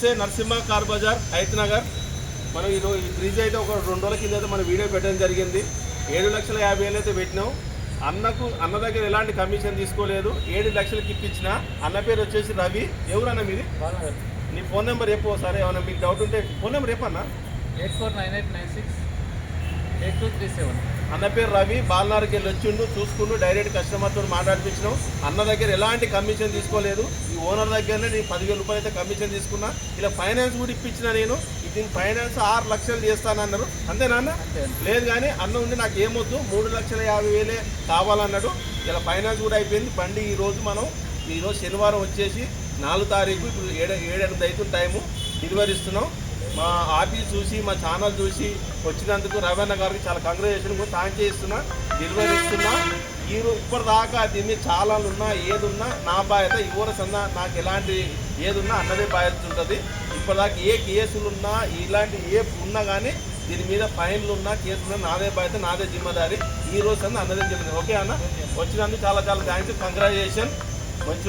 నమస్తే, నరసింహ కార్ బజార్ హైత్ నగర్. మనం ఈరోజు ఈ బ్రిడ్జ్ అయితే ఒక 2 రోజుల కింద అయితే మనం వీడియో పెట్టడం జరిగింది. 7,50,000 అయితే పెట్టినాం. అన్న దగ్గర ఎలాంటి కమిషన్ తీసుకోలేదు. 7 లక్షలకి ఇప్పించిన. అన్న పేరు వచ్చేసి రవి. ఎవరన్నా మీది? నీ ఫోన్ నెంబర్ చెప్పు ఒకసారి. ఏమన్నా మీకు డౌట్ ఉంటే ఫోన్ నెంబర్ చెప్పన్నా. 8498968237. అన్న పేరు రవి. బాలనార్కి వెళ్ళి వచ్చిండు, చూసుకుంటూ డైరెక్ట్ కస్టమర్తో మాట్లాడిపించినాం. అన్న దగ్గర ఎలాంటి కమిషన్ తీసుకోలేదు. ఈ ఓనర్ దగ్గరనే నేను 10,000 రూపాయలు అయితే కమిషన్ తీసుకున్నా. ఇలా ఫైనాన్స్ కూడా ఇప్పించిన. నేను దీని ఫైనాన్స్ 6 లక్షలు చేస్తానన్నారు. అంతేనా అన్న? లేదు కానీ అన్న ఉంది నాకు ఏమొద్దు, 3,50,000 కావాలన్నాడు. ఇలా ఫైనాన్స్ కూడా అయిపోయింది. బండి ఈరోజు శనివారం వచ్చేసి 4 తారీఖు, ఇప్పుడు 7-8 అవుతుంది టైము. డెలివరీ ఇస్తున్నాం. మా ఆఫీస్ చూసి, మా ఛానల్ చూసి వచ్చినందుకు రవణ గారికి చాలా కంగ్రాచులేషన్ కూడా థ్యాంక్ చేస్తున్నా. డెలివరీ ఇస్తున్నా. ఇప్పటిదాకా దీన్ని చాలా ఉన్నా ఏదున్నా నా బాధ్యత. ఇవ్వరసన్నా నాకు ఎలాంటి ఏదున్నా అన్నదే బాధ్యత ఉంటుంది. ఇప్పటిదాకా ఏ కేసులున్నా ఇలాంటి ఏ ఉన్నా కానీ దీని మీద ఫైన్లు ఉన్నా కేసులున్నా నాదే బాధ్యత, నాదే జిమ్మదారి. ఈ రోజు అన్న అన్నదే జిమ్మదారి. ఓకే అన్న, వచ్చినందుకు చాలా చాలా థ్యాంక్స్, కంగ్రాచులేషన్. మంచి